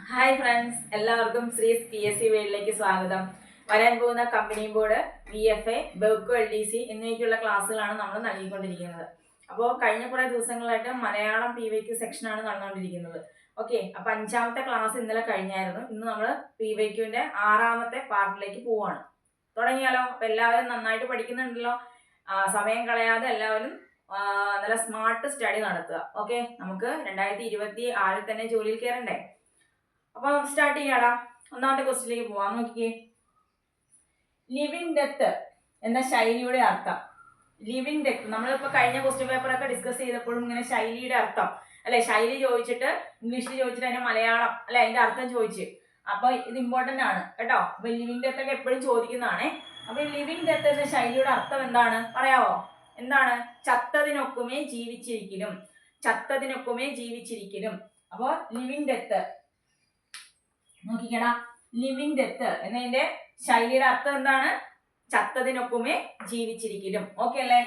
Hi friends, എല്ലാവർക്കും ശ്രീസ് PSC വേൾഡിലേക്ക് സ്വാഗതം. വരാൻ പോകുന്ന company board, VFA, Bevco, LDC എന്നിവയ്ക്കുള്ള ക്ലാസ്സുകളാണ് നമ്മൾ നൽകിക്കൊണ്ടിരിക്കുന്നത്. അപ്പോൾ കഴിഞ്ഞ കുറേ ദിവസങ്ങളായിട്ട് മലയാളം PYQ സെക്ഷനാണ് നടന്നുകൊണ്ടിരിക്കുന്നത്. ഓക്കെ, അപ്പോൾ 5ാമത്തെ ക്ലാസ് ഇന്നലെ കഴിഞ്ഞായിരുന്നു. ഇന്ന് നമ്മൾ PYQന്റെ 6ാമത്തെ പാർട്ടിലേക്ക് പോവാണ്. തുടങ്ങിയാലോ? അപ്പോൾ എല്ലാവരും നന്നായിട്ട് പഠിക്കുന്നുണ്ടല്ലോ. സമയം കളയാതെ എല്ലാവരും നല്ല സ്മാർട്ട് സ്റ്റഡി നടത്തുക. ഓക്കെ, നമുക്ക് 2026 തന്നെ ജോലിയിൽ കയറണ്ടേ? അപ്പൊ സ്റ്റാർട്ട് ചെയ്യാടാ. ഒന്നാമത്തെ ക്വസ്റ്റ്യനിലേക്ക് പോവാം. നോക്കിക്കേ, ലിവിങ് ഡെത്ത് എന്ന ശൈലിയുടെ അർത്ഥം. ലിവിങ് ഡെത്ത് നമ്മളിപ്പോ കഴിഞ്ഞ ക്വസ്റ്റ്യൻ പേപ്പറൊക്കെ ഡിസ്കസ് ചെയ്തപ്പോഴും ഇങ്ങനെ ശൈലിയുടെ അർത്ഥം അല്ലെ, ശൈലി ചോദിച്ചിട്ട് ഇംഗ്ലീഷിൽ ചോദിച്ചിട്ട് അതിന്റെ മലയാളം അല്ലെ, അതിന്റെ അർത്ഥം ചോദിച്ചു. അപ്പൊ ഇത് ഇമ്പോർട്ടന്റ് ആണ് കേട്ടോ. അപ്പൊ ലിവിങ് ഡെത്ത് ഒക്കെ എപ്പോഴും ചോദിക്കുന്നതാണേ. അപ്പൊ ലിവിങ് ഡെത്ത് എന്ന ശൈലിയുടെ അർത്ഥം എന്താണ് പറയാവോ? എന്താണ്? ചത്തതിനൊക്കുമേ ജീവിച്ചിരിക്കലും. ചത്തതിനൊക്കുമേ ജീവിച്ചിരിക്കലും. അപ്പൊ ലിവിങ് ഡെത്ത് നോക്കിക്കടാ, ലിവിങ് ഡെത്ത് എന്നതിന്റെ ശൈലിയുടെ അർത്ഥം എന്താണ്? ചത്തതിനൊക്കുമേ ജീവിച്ചിരിക്കലും. ഓക്കെ അല്ലേ?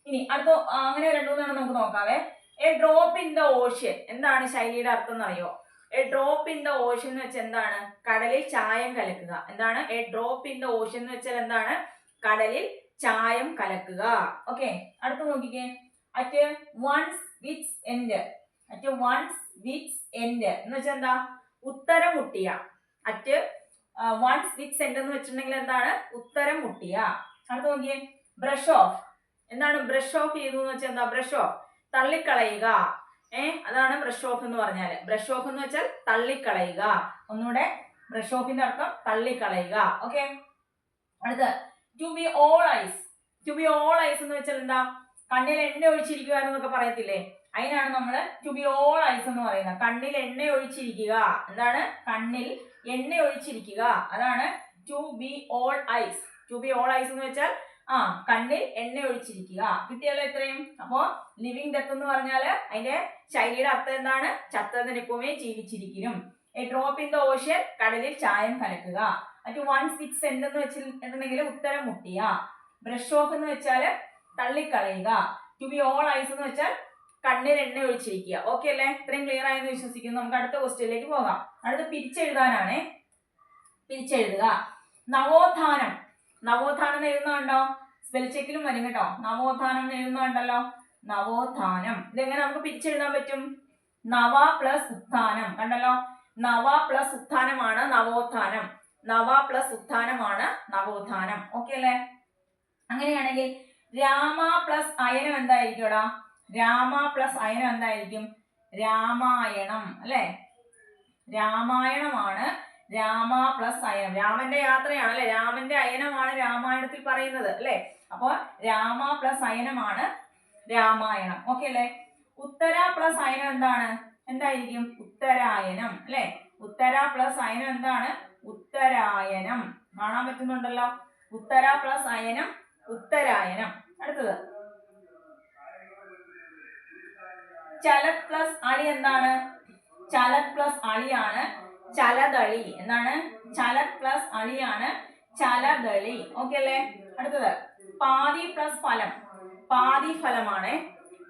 ഇനി അടുത്ത അങ്ങനെ രണ്ടു മൂന്നെണ്ണം നമുക്ക് നോക്കാവേ. A drop in the ocean എന്താണ് ശൈലിയുടെ അർത്ഥം എന്നറിയോ? A drop in the ocean എന്ന് വെച്ചാൽ എന്താണ്? കടലിൽ ചായം കലക്കുക. എന്താണ് a drop in the ocean എന്ന് വെച്ചാൽ? എന്താണ്? കടലിൽ ചായം കലക്കുക. ഓക്കെ, അടുത്ത് നോക്കിക്കേ, at one's wits end. At one's wits end എന്ന് വെച്ചാൽ എന്താ? ഉത്തരം മുട്ടിയ. അറ്റ് വൺസ് വിറ്റ്സ് എൻഡ് എന്ന് വെച്ചിട്ടുണ്ടെങ്കിൽ എന്താണ്? ഉത്തരം മുട്ടിയ. അടുത്ത് നോക്കിയേ, ബ്രഷ് ഓഫ്. എന്താണ് ബ്രഷ് ഓഫ് ചെയ്തു എന്ന് വെച്ചാൽ? എന്താ ബ്രഷ് ഓഫ്? തള്ളിക്കളയുക. അതാണ് ബ്രഷ് ഓഫ് എന്ന് പറഞ്ഞാല്. ബ്രഷ് ഓഫ് എന്ന് വെച്ചാൽ തള്ളിക്കളയുക. ഒന്നുകൂടെ, ബ്രഷ് ഓഫിന്റെ അർത്ഥം തള്ളിക്കളയുക. ഓക്കെ, അടുത്ത് to be all eyes. To be all eyes എന്ന് വെച്ചാൽ എന്താ? കണ്ണിൽ എണ്ണ ഒഴിച്ചിരിക്കുക എന്നൊക്കെ പറയത്തില്ലേ, അതിനാണ് നമ്മൾ ടു ബി ഓൾ ഐസ് എന്ന് പറയുന്നത്. കണ്ണിൽ എണ്ണ ഒഴിച്ചിരിക്കുക. എന്താണ്? കണ്ണിൽ എണ്ണ ഒഴിച്ചിരിക്കുക. അതാണ് to be all eyes. To be all eyes എന്ന് വെച്ചാൽ കണ്ണിൽ എണ്ണ ഒഴിച്ചിരിക്കുക. കിട്ടിയല്ലോ ഇത്രയും. അപ്പോ ലിവിങ് ഡെത്ത് എന്ന് പറഞ്ഞാല് അതിന്റെ ശൈലിയുടെ അർത്ഥം എന്താണ്? ചത്തതിനൊപ്പമേ ജീവിച്ചിരിക്കലും. A drop in the ocean കടലിൽ ചായം കലക്കുക. അറ്റ് വൺസ് വിറ്റ്സ് എൻഡ് എന്ന് വെച്ചിട്ടുണ്ടെങ്കിൽ ഉത്തരം മുട്ടിയ. ബ്രഷ് ഓഫ് എന്ന് വെച്ചാൽ തള്ളിക്കളയുക. ടു ബി ഓൾ ഐസ് എന്ന് വെച്ചാൽ കണ്ണിൽ എണ്ണ ഒഴിച്ചിരിക്കുക. ഓക്കെ അല്ലേ? ഇത്രയും ക്ലിയർ ആയെന്ന് വിശ്വസിക്കുന്നു. നമുക്ക് അടുത്ത ക്വസ്റ്റ്യനിലേക്ക് പോകാം. അടുത്ത് പിരിച്ചെഴുതാനാണ്. പിരിച്ചെഴുതുക. നവോത്ഥാനം. നവോത്ഥാനം എഴുതുന്നുണ്ടോ? സ്പെൽ ചെക്കിലും വരും കേട്ടോ. നവോത്ഥാനം എഴുതുന്നുണ്ടല്ലോ. നവോത്ഥാനം ഇതെങ്ങനെ നമുക്ക് പിരിച്ചെഴുതാൻ പറ്റും? നവ പ്ലസ് ഉത്ഥാനം. കണ്ടല്ലോ, നവ പ്ലസ് ഉത്ഥാനമാണ് നവോത്ഥാനം. നവ പ്ലസ് ഉത്ഥാനമാണ് നവോത്ഥാനം. ഓക്കെ അല്ലേ? അങ്ങനെയാണെങ്കിൽ രാമ പ്ലസ് അയനം എന്തായിരിക്കുംടാ? രാമ പ്ലസ് അയനം എന്തായിരിക്കും? രാമായണം അല്ലെ? രാമായണമാണ് രാമ പ്ലസ് അയനം. രാമന്റെ യാത്രയാണ് അല്ലെ, രാമന്റെ അയനമാണ് രാമായണത്തിൽ പറയുന്നത് അല്ലെ. അപ്പൊ രാമ പ്ലസ് അയനമാണ് രാമായണം. ഓക്കെ അല്ലെ? ഉത്തര പ്ലസ് അയനം എന്താണ്? എന്തായിരിക്കും? ഉത്തരായനം അല്ലെ. ഉത്തര പ്ലസ് അയനം എന്താണ്? ഉത്തരായനം. കാണാൻ പറ്റുന്നുണ്ടല്ലോ. ഉത്തര പ്ലസ് അയനം ഉത്തരായനം. അടുത്തത് ചലത് പ്ലസ് അളി എന്താണ്? ചലത് പ്ലസ് അളിയാണ് ചലതളി. എന്താണ്? ചലത് പ്ലസ് അളിയാണ് ചലതളി. ഓക്കെ അല്ലേ? അടുത്തത് പാതി പ്ലസ് ഫലം. പാതി ഫലമാണ്.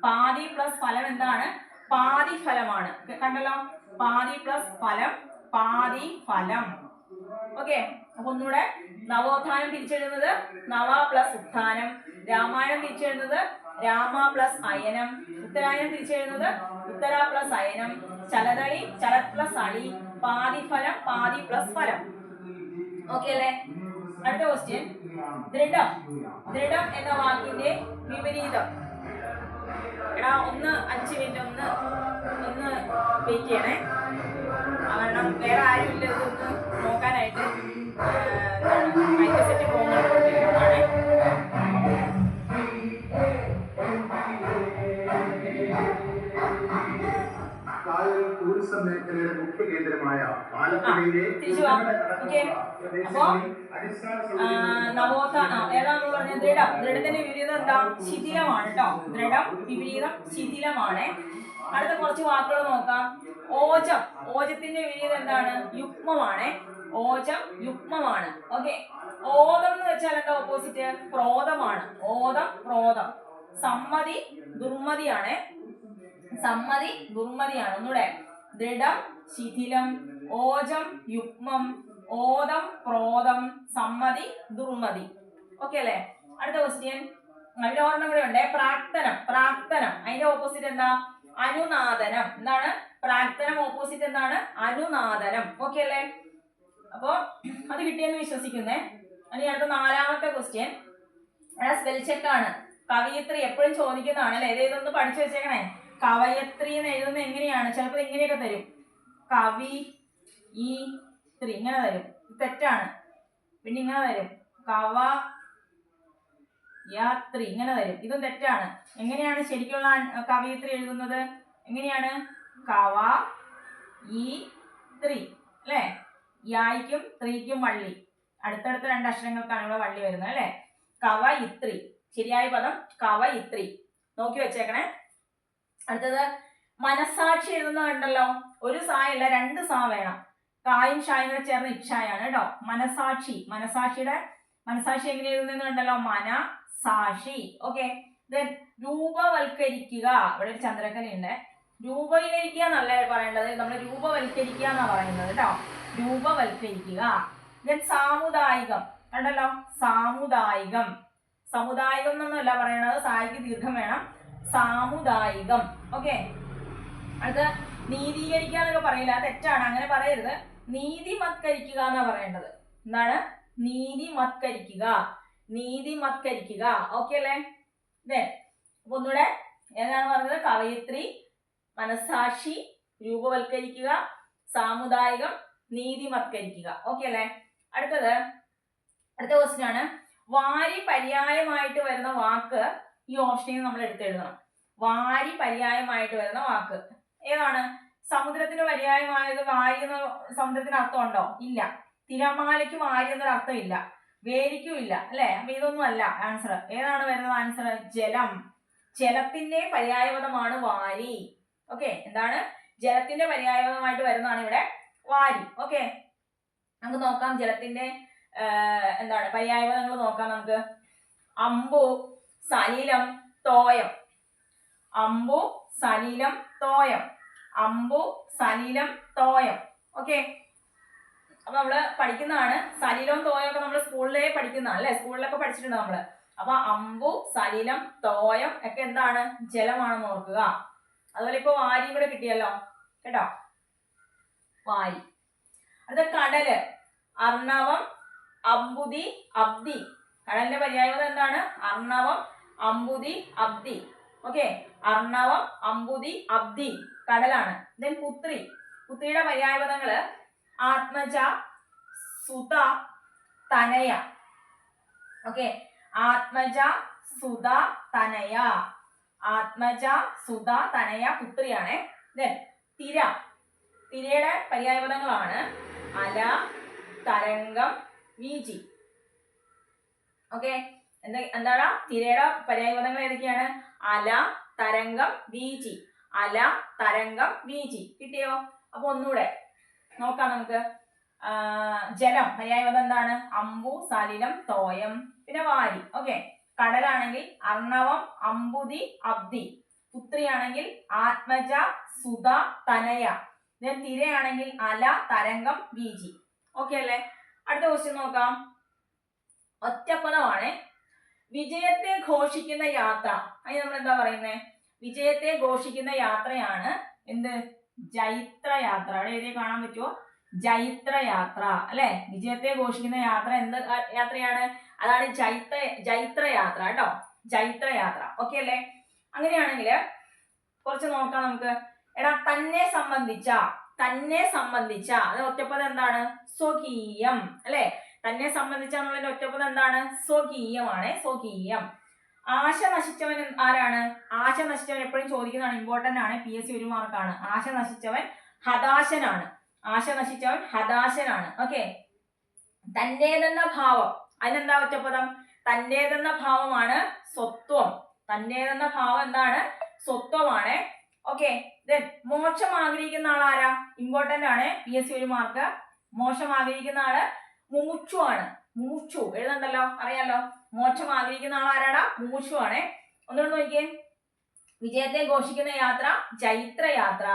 പാതി പ്ലസ് ഫലം എന്താണ്? പാതി ഫലമാണ്. കണ്ടല്ലോ, പാതി പ്ലസ് ഫലം പാതി ഫലം. ഓക്കെ, അപ്പൊ ഒന്നുകൂടെ, നവോത്ഥാനം തിരിച്ചെഴുതുന്നത് നവ പ്ലസ് ഉത്ഥാനം. രാമായണം തിരിച്ചെഴുതുന്നത് രാമ പ്ലസ് അയനം. ഉത്തരായനം തിരിച്ചെഴുതുന്നത് ഉത്തര പ്ലസ് അയനം. ചലതളി ചലത് പ്ലസ് അളി. പാതി ഫലം പാതി പ്ലസ് ഫലം. ഓക്കെ അല്ലേ? അടുത്ത ക്വസ്റ്റ്യൻ, ദൃഢം. ദൃഢം എന്ന വാക്കിന്റെ വിപരീതം. എടാ, 5 മിനിറ്റ് ഒന്ന് വെയിറ്റ് ചെയ്യണേ. കാരണം വേറെ ആരും ഇല്ല ഇതൊന്ന് നോക്കാനായിട്ട്. മൈക്ക് സെറ്റ് പോകുന്നതാണ്. ടൂറിസം മേഖലയുടെ മുഖ്യ കേന്ദ്രമായ ആലപ്പുഴയിലെ നവോത്ഥാനം ഏതാന്ന് പറഞ്ഞ ദൃഢം. ദൃഢത്തിന്റെ വിപരീതം എന്താ? ശിഥിലമാണ് കേട്ടോ. ദൃഢം വിപരീതം ശിഥിലമാണ്. അടുത്ത കുറച്ച് വാക്കുകൾ നോക്കാം. ഓജം. ഓജത്തിന്റെ വിപരീതം എന്താണ്? യുഗ്മമാണ്. ഓജം യുഗ്മമാണ്. ഓക്കെ, ഓതം എന്ന് വെച്ചാൽ എന്താ ഓപ്പോസിറ്റ്? ക്രോധമാണ്. ഓതം ക്രോധം. സമ്മതി ദുർമതിയാണ്. സമ്മതി ദുർമതിയാണ്. ഒന്നുകൂടെ, ദൃഢം ശിഥിലം, ഓജം യുഗ്മം, ഓദം പ്രോദം, സമ്മതി ദുർമതി. ഓക്കെ അല്ലേ? അടുത്ത ക്വസ്റ്റ്യൻ അതിന്റെ ഓർമ്മ കൂടെ ഉണ്ട്. പ്രാക്തനം. പ്രാക്തനം അതിന്റെ ഓപ്പോസിറ്റ് എന്താ? അനുനാദനം. എന്താണ് പ്രാക്തനം? ഓപ്പോസിറ്റ് എന്താണ്? അനുനാദനം. ഓക്കെ അല്ലേ? അപ്പൊ അത് കിട്ടിയെന്ന് വിശ്വസിക്കുന്നേ. ഇനി അടുത്ത 4ാമത്തെ ക്വസ്റ്റ്യൻ സ്പെൽ ചെക്കാണ്. കവയിത്രി എപ്പോഴും ചോദിക്കുന്നതാണ് അല്ലെ? ഇതൊന്ന് പഠിച്ചു വെച്ചേക്കണേ. കവയത്രി എന്ന് എഴുതുന്നത് എങ്ങനെയാണ്? ചിലപ്പോൾ ഇങ്ങനെയൊക്കെ തരും. കവി ഈ ത്രി ഇങ്ങനെ തരും. തെറ്റാണ്. പിന്നെ ഇങ്ങനെ തരും. കവ യാത്രി ഇങ്ങനെ തരും. ഇതും തെറ്റാണ്. എങ്ങനെയാണ് ശരിക്കുള്ള കവയിത്രി എഴുതുന്നത്? എങ്ങനെയാണ്? കവ ഈ ത്രി അല്ലെ? യായ്ക്കും ത്രീക്കും വള്ളി. അടുത്തടുത്ത 2 അക്ഷരങ്ങൾക്കാണ് ഇവിടെ വള്ളി വരുന്നത് അല്ലെ? കവ ഇത്രി. ശരിയായ പദം കവ ഇത്രി. നോക്കി വെച്ചേക്കണേ. അടുത്തത് മനസാക്ഷി എഴുതുന്നത് കണ്ടല്ലോ. ഒരു സായല്ല, 2 സാ വേണം. കായും ഷായും കൂടെ ചേർന്ന് ഇക്ഷായാണ് കേട്ടോ. മനസാക്ഷി. മനസാക്ഷി എങ്ങനെ എഴുതുന്നത് കണ്ടല്ലോ. മനസാക്ഷി. ഓക്കെ. ദെൻ രൂപവൽക്കരിക്കുക. ഇവിടെ ഒരു ചന്ദ്രക്കലയുണ്ട്. രൂപവൽക്കരിക്കുക എന്നല്ല പറയേണ്ടത്, നമ്മൾ രൂപവൽക്കരിക്കുക എന്നാ പറയുന്നത് കേട്ടോ. രൂപവൽക്കരിക്കുക. ദെൻ സാമുദായികം കണ്ടല്ലോ. സാമുദായികം. സമുദായികം എന്നൊന്നുമല്ല പറയണത്, സായിക്ക് ദീർഘം വേണം. സാമുദായികം. ഓക്കെ. അടുത്ത നീതീകരിക്കുക എന്നൊക്കെ പറയില്ല, തെറ്റാണ്, അങ്ങനെ പറയരുത്. നീതിമത്കരിക്കുക എന്നാ പറയേണ്ടത്. എന്താണ്? നീതിമത്കരിക്കുക. നീതിമത്കരിക്കുക. ഓക്കെ അല്ലേ? അപ്പൊ ഒന്നുകൂടെ ഏതാണ് പറഞ്ഞത്? കവയിത്രി, മനസാക്ഷി, രൂപവൽക്കരിക്കുക, സാമുദായികം, നീതിമത്കരിക്കുക. ഓക്കെ അല്ലേ? അടുത്ത ക്വസ്റ്റ്യൻ ആണ്. വാരി പര്യായമായിട്ട് വരുന്ന വാക്ക് ഈ ഓപ്ഷനിൽ നമ്മൾ എടുത്തെഴുതണം. വാരി പര്യായമായിട്ട് വരുന്ന വാക്ക് ഏതാണ്? സമുദ്രത്തിന് പര്യായമായത് വാരി എന്ന സമുദ്രത്തിന് അർത്ഥം ഉണ്ടോ? ഇല്ല. തിരമാലയ്ക്ക് വാരി എന്നൊരു അർത്ഥം ഇല്ല. വേരിക്കും ഇല്ല അല്ലെ? അപ്പൊ ഇതൊന്നും അല്ല ആൻസർ. ഏതാണ് വരുന്നത് ആൻസർ? ജലം. ജലത്തിന്റെ പര്യായപദമാണ് വാരി. ഓക്കെ. എന്താണ്? ജലത്തിന്റെ പര്യായപദമായിട്ട് വരുന്നതാണ് ഇവിടെ വാരി. ഓക്കെ. നമുക്ക് നോക്കാം ജലത്തിന്റെ എന്താണ് പര്യായപദങ്ങൾ നോക്കാം നമുക്ക്. അമ്പു, സലിലം, തോയം. അമ്പു, സലിലം, തോയം. അമ്പു, സലിലം, തോയം. ഓക്കെ. അപ്പൊ നമ്മള് പഠിക്കുന്നതാണ്. സലിലവും തോയം ഒക്കെ നമ്മൾ സ്കൂളിലേ പഠിക്കുന്നതാണ് അല്ലെ? സ്കൂളിലൊക്കെ പഠിച്ചിട്ടുണ്ട് നമ്മള്. അപ്പൊ അമ്പു, സലിലം, തോയം ഒക്കെ എന്താണ്? ജലമാണെന്ന് ഓർക്കുക. അതുപോലെ ഇപ്പൊ വാരിയും കൂടെ കിട്ടിയല്ലോ കേട്ടോ. വാരി. അത് കടല്. അർണവം, അമ്പുതി, അബ്ദി. കടലിന്റെ പര്യായപദം എന്താണ്? അർണവം, അമ്പുതി, അബ്ദി. ഓക്കെ. അർണവം, അമ്പുതി, അബ്ദി കടലാണ്. ദെൻ പുത്രി. പുത്രിയുടെ പര്യായപദങ്ങള് ആത്മജ, സുത, തനയ. ഓക്കെ. ആത്മജ, സുത, തനയ. ആത്മജ, സുത, തനയ പുത്രിയാണ്. ദെൻ തിര. തിരയുടെ പര്യായപദങ്ങളാണ് അല, തരംഗം, വീചി. ഓക്കെ. എന്താണ് തിരയുടെ പര്യായപദങ്ങൾ ഏതൊക്കെയാണ്? അല, തരംഗം, വീചി. അല, തരംഗം, വീചി. കിട്ടിയോ? അപ്പൊ ഒന്നുകൂടെ നോക്കാം നമുക്ക്. ജലം പര്യായപദം എന്താണ്? അമ്പു, സലിലം, തോയം, പിന്നെ വാരി. ഓക്കെ. കടലാണെങ്കിൽ അർണവം, അമ്പുതി, അബ്ദി. പുത്രിയാണെങ്കിൽ ആത്മജ, സുത, തനയ. തിരയാണെങ്കിൽ അല, തരംഗം, വീചി. ഓക്കെ അല്ലേ? അടുത്ത ക്വസ്റ്റ്യൻ നോക്കാം. ഒറ്റപ്പദമാണ്. വിജയത്തെ ഘോഷിക്കുന്ന യാത്ര. അതിന് നമ്മൾ എന്താ പറയുന്നത്? വിജയത്തെ ഘോഷിക്കുന്ന യാത്രയാണ് എന്ത്? ജൈത്രയാത്ര. അവിടെ എഴുതി കാണാൻ പറ്റുമോ? ജൈത്രയാത്ര അല്ലെ? വിജയത്തെ ഘോഷിക്കുന്ന യാത്ര എന്ത് യാത്രയാണ്? അതാണ് ജൈത്രയാത്ര കേട്ടോ. ജൈത്രയാത്ര. ഓക്കെ അല്ലേ? അങ്ങനെയാണെങ്കിൽ കുറച്ച് നോക്കാം നമുക്ക്. എടാ തന്നെ സംബന്ധിച്ച. അത് ഒറ്റപ്പദം എന്താണ്? സ്വകീയം അല്ലെ? തന്നെ സംബന്ധിച്ച എന്നുള്ളതിന്റെ ഒറ്റപ്പദം എന്താണ്? സ്വകീയമാണ്. സ്വകീയം. ആശ നശിച്ചവൻ ആരാണ്? ആശ നശിച്ചവൻ എപ്പോഴും ചോദിക്കുന്നതാണ്, ഇമ്പോർട്ടന്റ് ആണ്. PSC 1 മാർക്കാണ്. ആശ നശിച്ചവൻ ഹതാശനാണ്. ആശ നശിച്ചവൻ ഹതാശനാണ്. ഓക്കെ. തന്റേതെന്ന ഭാവം. അതിനെന്താ ഒറ്റപ്പദം? തന്റേതെന്ന ഭാവമാണ് സ്വത്വം. തന്റേതെന്ന ഭാവം എന്താണ്? സ്വത്വമാണ്. ഓക്കെ. ദെൻ മോക്ഷം ആഗ്രഹിക്കുന്ന ആൾ ആരാ? ഇമ്പോർട്ടന്റ് ആണ്. PSC 1 mark. മോക്ഷം ആഗ്രഹിക്കുന്ന ആള് മുമുക്ഷു ആണ്. മുമുക്ഷു എഴുതണ്ടല്ലോ, അറിയാലോ. മോക്ഷം ആഗ്രഹിക്കുന്ന ആൾ ആരാടാ? മുമുക്ഷു ആണ്. ഒന്നുകൂടെ നോക്കിയേ. വിജയത്തെ ഘോഷിക്കുന്ന യാത്ര ജൈത്രയാത്ര.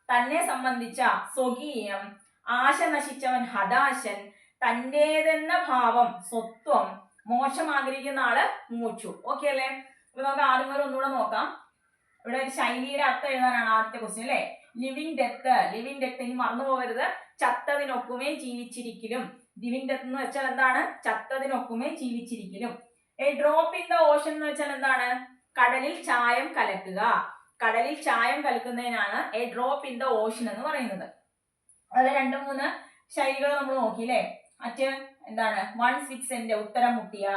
തന്നെ സംബന്ധിച്ച സ്വകീയം, ആശ നശിച്ചവൻ ഹതാശൻ, തന്റേതെന്ന ഭാവം സ്വത്വം, മോശം ആഗ്രഹിക്കുന്ന ആള് മൂച്ചു. ഓക്കെ അല്ലേ? അപ്പൊ നമുക്ക് ആദ്യം മുതൽ ഒന്നുകൂടെ നോക്കാം. ഇവിടെ ഒരു ശൈലിയുടെ അർത്ഥം എഴുതാനാണ് ആദ്യത്തെ ക്വസ്റ്റ്യൻ അല്ലേ. ലിവിങ് ഡെത്ത് ഇനി മറന്നു പോകരുത്. ചത്തതിനൊക്കുമേ ജീവിച്ചിരിക്കലും. ലിവിങ് ഡെത്ത് എന്ന് വെച്ചാൽ എന്താണ്? ചത്തതിനൊക്കുമേ ജീവിച്ചിരിക്കലും. A drop in the ocean എന്ന് വെച്ചാൽ എന്താണ്? കടലിൽ ചായം കലക്കുക. കടലിൽ ചായം കലക്കുന്നതിനാണ് a drop in the ocean എന്ന് പറയുന്നത്. അതിൽ 2-3 ശൈലികൾ നമ്മൾ നോക്കിയില്ലേ. മറ്റ് എന്താണ്? വൺ സിക്സിന്റെ ഉത്തരം മുട്ടിയ,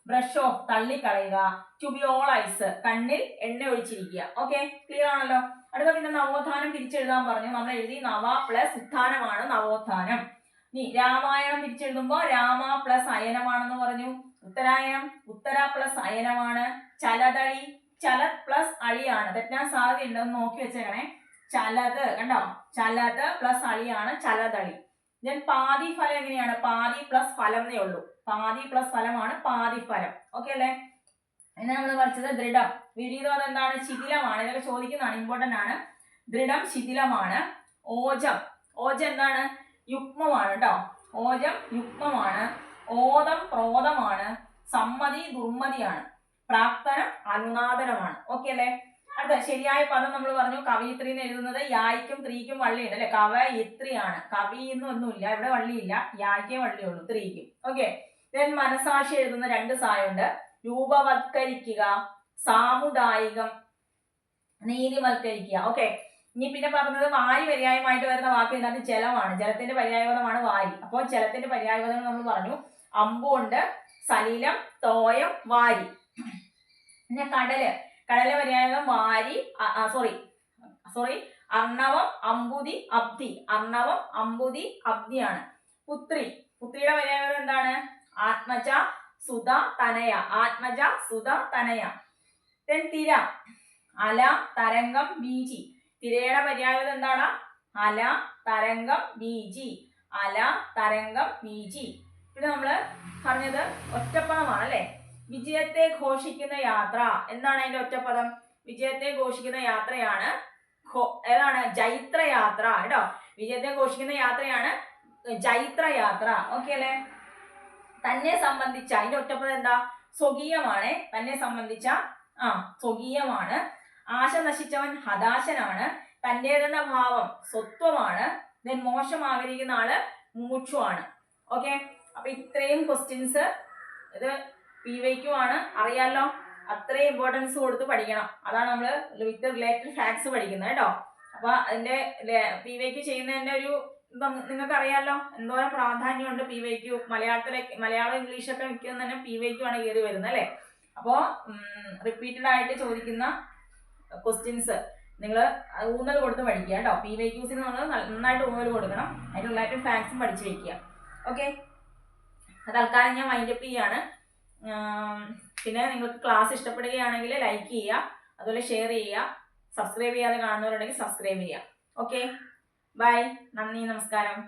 ബ്രഷ് ഓഫ് തള്ളിക്കളയുക, ടു ബി ഓൾ ഐസ് കണ്ണിൽ എണ്ണ ഒഴിച്ചിരിക്കുക. ഓക്കെ, ക്ലിയർ ആണല്ലോ. അടുത്ത പിന്നെ നവോത്ഥാനം തിരിച്ചെഴുതാൻ പറഞ്ഞു. നമ്മൾ എഴുതി നവ പ്ലസ് ഉത്ഥാനമാണ് നവോത്ഥാനം. ഇനി രാമായണം തിരിച്ചെഴുതുമ്പോ രാമ പ്ലസ് അയനമാണെന്ന് പറഞ്ഞു. ഉത്തരായനം ഉത്തര പ്ലസ് അയനമാണ്. ചലതളി ചലത് പ്ലസ് അളിയാണ്. തെറ്റാൻ സാധ്യതയുണ്ടെന്ന് നോക്കി വെച്ചേക്കണേ. ചലത് കണ്ടോ, ചലത് പ്ലസ് അളിയാണ് ചലതളി. ദെൻ പാതി ഫലം എങ്ങനെയാണ്? പാതി പ്ലസ് ഫലം എന്നേ ഉള്ളൂ. പാതി പ്ലസ് ഫലമാണ് പാതി ഫലം. ഓക്കെ അല്ലേ? പിന്നെ നമ്മൾ പഠിച്ചത് ദൃഢം. വിപരീതം അതെന്താണ്? ശിഥിലമാണ്. ഇതൊക്കെ ചോദിക്കുന്നതാണ്, ഇമ്പോർട്ടന്റ് ആണ്. ദൃഢം ശിഥിലമാണ്. ഓജം എന്താണ്? യുഗ്മമാണ് കേട്ടോ. ഓജം യുഗ്മമാണ്. ഓദം ക്രോധമാണ്. സമ്മതി ദുർമതിയാണ്. പ്രാപ്തനം അനുനാദനമാണ്. ഓക്കെ അല്ലേ? അടുത്ത ശരിയായ പദം നമ്മൾ പറഞ്ഞു. കവയിത്രി എന്ന് എഴുതുന്നത് യായ്ക്കും ത്രീക്കും വള്ളിയുണ്ട് അല്ലെ. കവയിത്രിയാണ്. കവി എന്നൊന്നുമില്ല ഇവിടെ, വള്ളിയില്ല. യായ്ക്കേ വള്ളിയുള്ളൂ, ത്രീക്കും. ഓക്കെ. ദെൻ മനസാക്ഷി എഴുതുന്ന 2 സായുണ്ട്. രൂപവത്കരിക്കുക, സാമുദായികം, നീതിവത്കരിക്കുക. ഓക്കെ. ഇനി പിന്നെ പറഞ്ഞത് വാരി പര്യായമായിട്ട് വരുന്ന വാക്ക് ഇതിനകത്ത് ജലമാണ്. ജലത്തിന്റെ പര്യായപദമാണ് വാരി. അപ്പോൾ ജലത്തിന്റെ പര്യായപദങ്ങൾ നമ്മൾ പറഞ്ഞു. അമ്പുണ്ട്, സലിലം, തോയം, വാരി. പിന്നെ കടല് പര്യായപദം വാരി, അർണവം, അമ്പുതി, അബ്ദി. അർണവം, അമ്പുതി, അബ്ദിയാണ്. പുത്രിയുടെ പര്യായപദം എന്താണ്? ആത്മജ, സുധ, തനയ. ആത്മജ, സുധ, തനയ. തിര, അല, തരംഗം, ബീജി. തിരയുടെ പര്യായപദം എന്താണ്? അല, തരംഗം, ബീജി. അല, തരംഗം, ബീജി. പിന്നെ നമ്മള് പറഞ്ഞത് ഒറ്റപ്പദമാണ് അല്ലെ. വിജയത്തെ ഘോഷിക്കുന്ന യാത്ര. എന്താണ് അതിന്റെ ഒറ്റപ്പദം? വിജയത്തെ ഘോഷിക്കുന്ന യാത്രയാണ് ഏതാണ്? ജൈത്രയാത്ര കേട്ടോ. വിജയത്തെ ഘോഷിക്കുന്ന യാത്രയാണ് ജൈത്രയാത്ര. ഓക്കെ അല്ലേ? തന്നെ സംബന്ധിച്ച അതിന്റെ ഒറ്റപ്പദം എന്താ? സ്വകീയമാണ്. തന്നെ സംബന്ധിച്ച സ്വകീയമാണ്. ആശ നശിച്ചവൻ ഹതാശനാണ്. തന്റേതെന്ന ഭാവം സ്വത്വമാണ്. ദെൻ മോശം ആഗ്രഹിക്കുന്ന ആള് മൂക്ഷുവാണ്. ഓക്കെ. അപ്പൊ ഇത്രയും ക്വസ്റ്റ്യൻസ് ഇത് PYQ ആണ്. അറിയാലോ, അത്രയും ഇമ്പോർട്ടൻസ് കൊടുത്ത് പഠിക്കണം. അതാണ് നമ്മൾ വിത്ത് റിലേറ്റഡ് ഫാക്ട്സ് പഠിക്കുന്നത് കേട്ടോ. അപ്പൊ അതിന്റെ PYQ ചെയ്യുന്നതിന്റെ ഒരു നിങ്ങൾക്ക് അറിയാലോ എന്തോരം പ്രാധാന്യമുണ്ട് PYQ. മലയാളം ഇംഗ്ലീഷൊക്കെ മിക്കുന്നത് തന്നെ PYQ ആണ് കയറി വരുന്നത് അല്ലേ. അപ്പോൾ റിപ്പീറ്റഡ് ആയിട്ട് ചോദിക്കുന്ന ക്വസ്റ്റ്യൻസ് നിങ്ങൾ ഊന്നൽ കൊടുത്ത് പഠിക്കുക കേട്ടോ. PYQസിന് നമ്മൾ നന്നായിട്ട് ഊന്നൽ കൊടുക്കണം. അതിന് റിലേറ്റഡ് ഫാക്ട്സും പഠിച്ചു വെക്കുക. ഓക്കെ. തൽക്കാലം ഞാൻ വൈൻഡപ്പ് ചെയ്യാണ്. പിന്നെ നിങ്ങൾക്ക് ക്ലാസ് ഇഷ്ടപ്പെടുകയാണെങ്കിൽ ലൈക്ക് ചെയ്യുക, അതുപോലെ ഷെയർ ചെയ്യുക. സബ്സ്ക്രൈബ് ചെയ്യാതെ കാണുന്നവരുണ്ടെങ്കിൽ സബ്സ്ക്രൈബ് ചെയ്യുക. Okay, bye. നന്ദി, നമസ്കാരം.